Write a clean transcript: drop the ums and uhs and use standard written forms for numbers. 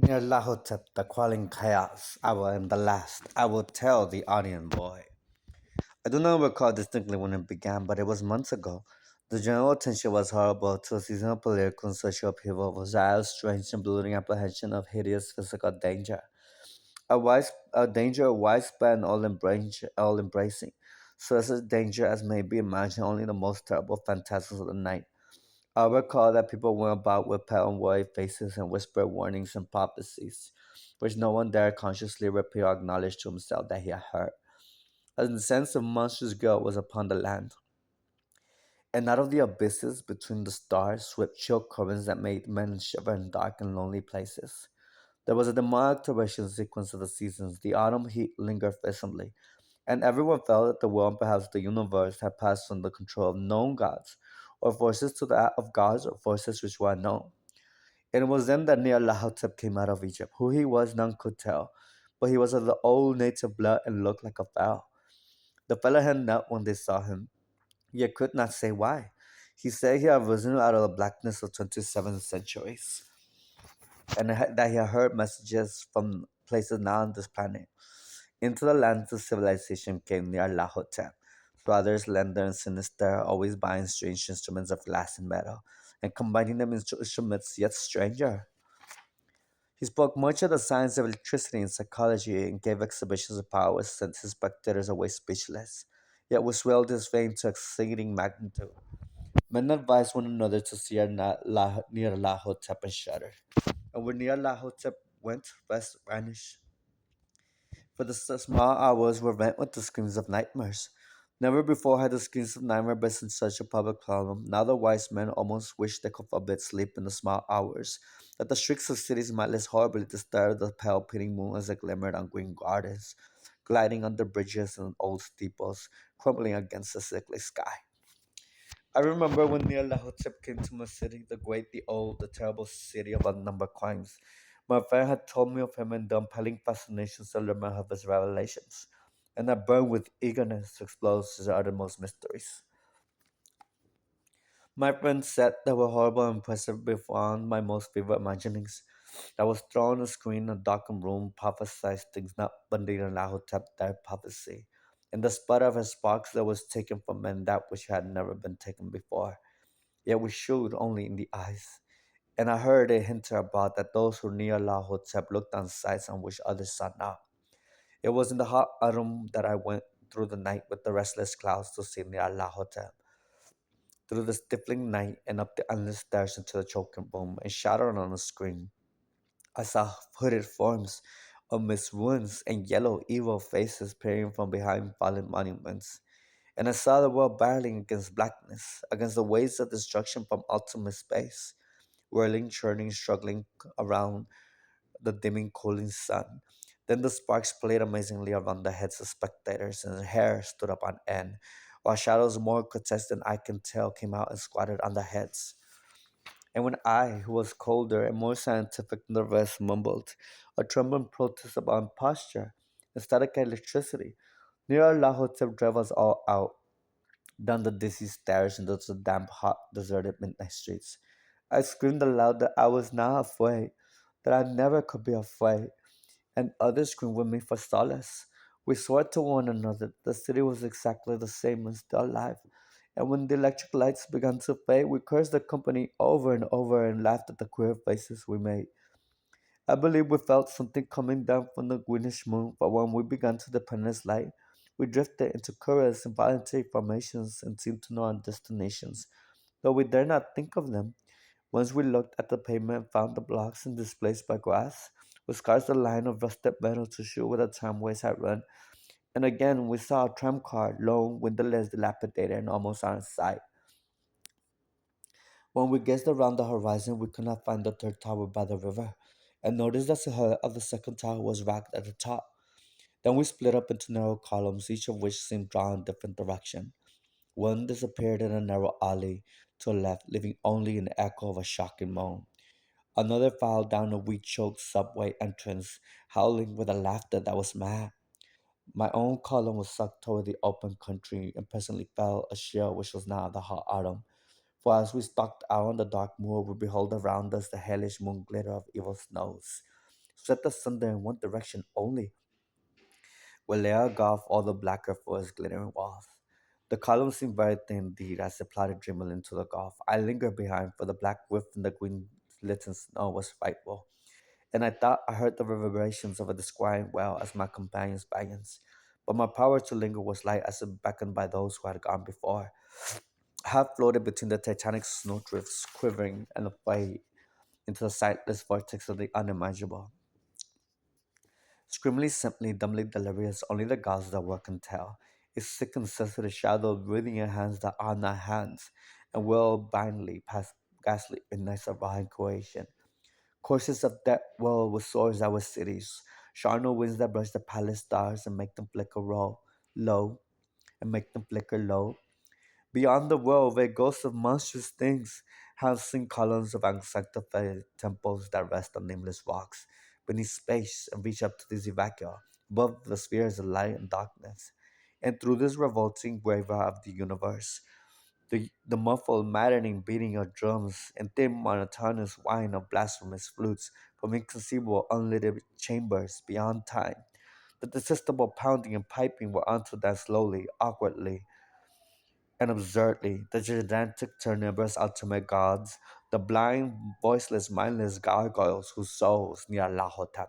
Nyarlahotep, the quelling chaos. I will am the last. I will tell the onion boy. I do not recall distinctly when it began, but it was months ago. The general attention was horrible to a seasonal political and social upheaval, was dire, strange, and brooding apprehension of hideous physical danger. A danger widespread and all embracing. Such a danger as may be imagined only the most terrible phantasms of the night. I recall that people went about with pale and worried faces and whispered warnings and prophecies, which no one dared consciously repeat or acknowledge to himself that he had heard. A sense of monstrous guilt was upon the land, and out of the abysses between the stars swept chill currents that made men shiver in dark and lonely places. There was a demonic terrestrial sequence of the seasons. The autumn heat lingered fearsomely, and everyone felt that the world, perhaps the universe, had passed from the control of known gods or forces to that of gods or forces which were unknown. And it was then that Nyarlathotep came out of Egypt. Who he was, none could tell, but he was of the old native blood and looked like a pharaoh. The fellow had knelt when they saw him, yet could not say why. He said he had risen out of the blackness of 27 centuries, and that he had heard messages from places not on this planet. Into the lands of civilization came Nyarlathotep, brothers slender and sinister, always buying strange instruments of glass and metal, and combining them into instruments yet stranger. He spoke much of the science of electricity and psychology and gave exhibitions of power which sent his spectators away speechless, yet which swelled his fame to exceeding magnitude. Men advised one another to see near Lahotep and shuddered. And when near Lahotep went, rest vanished. For the small hours were rent with the screams of nightmares. Never before had the screams of nightmare been in such a public problem. Now the wise men almost wished they could forbid sleep in the small hours, that the shrieks of cities might less horribly disturb the pale pitting moon as it glimmered on green gardens, gliding under bridges and old steeples, crumbling against the sickly sky. I remember when Nyarlathotep came to my city, the great, the old, the terrible city of unnumbered crimes. My friend had told me of him and the impelling fascination to learn of his revelations, and I burned with eagerness to explore his uttermost mysteries. My friend said they were horrible and impressive beyond my most vivid imaginings. That was thrown on a screen in a darkened room, prophesied things not bending in Nyarlathotep dared prophecy. In the sputter of his sparks, there was taken from men that which had never been taken before. Yet we showed only in the eyes. And I heard it hinted about that those who near Lahotep looked on sights on which others saw not. It was in the hot autumn that I went through the night with the restless clouds to see near Lahotep. Through the stifling night and up the endless stairs into the choking room and shadowed on the screen, I saw hooded forms amidst ruins and yellow, evil faces peering from behind fallen monuments. And I saw the world battling against blackness, against the waves of destruction from ultimate space, whirling, churning, struggling around the dimming, cooling sun. Then the sparks played amazingly around the heads of spectators, and their hair stood up on end, while shadows more grotesque than I can tell came out and squatted on their heads. And when I, who was colder and more scientific than the rest, mumbled a trembling protest about posture and static electricity, near Lahotep drove us all out down the dizzy stairs into the damp, hot, deserted midnight streets. I screamed aloud that I was not afraid, that I never could be afraid, and others screamed with me for solace. We swore to one another the city was exactly the same and still alive, and when the electric lights began to fade, we cursed the company over and over and laughed at the queer faces we made. I believe we felt something coming down from the greenish moon, but when we began to depend on its light, we drifted into curious and voluntary formations and seemed to know our destinations, though we dare not think of them. Once we looked at the pavement and found the blocks and displaced by grass, with scarce a line of rusted metal to show where the tramways had run, and again we saw a tram car, lone, windowless, dilapidated, and almost out of sight. When we gazed around the horizon, we could not find the third tower by the river, and noticed that the head of the second tower was racked at the top. Then we split up into narrow columns, each of which seemed drawn in a different direction. One disappeared in a narrow alley to the left, leaving only an echo of a shocking moan. Another filed down a weed-choked subway entrance, howling with a laughter that was mad. My own column was sucked toward the open country and presently fell a shell which was now the hot autumn. For as we stalked out on the dark moor, we behold around us the hellish moon glitter of evil snows. swept asunder in one direction only, where lay a gulf all the blacker for its glittering walls. The columns seemed very thin indeed as they plodded dreamily into the gulf. I lingered behind, for the black whiff in the green litten snow was frightful, and I thought I heard the reverberations of a disquieting wail as my companions beckons. But my power to linger was light as if beckoned by those who had gone before. I half floated between the titanic snowdrifts, quivering and afraid, into the sightless vortex of the unimaginable. Screamingly, simply, dumbly delirious, only the gods of the world can tell. Its sick and sensitive shadow breathing in hands that are not hands, and will blindly past ghastly midnights of raw creation. Courses of that world with swords that were cities, charnel winds that brush the palace stars and make them flicker low, and make them flicker low. Beyond the world, where ghosts of monstrous things have seen columns of unsanctified temples that rest on nameless rocks beneath space and reach up to the vacuum above the spheres of light and darkness. And through this revolting graveyard of the universe, the muffled, maddening beating of drums and thin, monotonous whine of blasphemous flutes from inconceivable, unlit chambers beyond time, the detestable pounding and piping were until that slowly, awkwardly, and absurdly, the gigantic Cerberus ultimate gods, the blind, voiceless, mindless gargoyles whose souls, Nyarlahotep,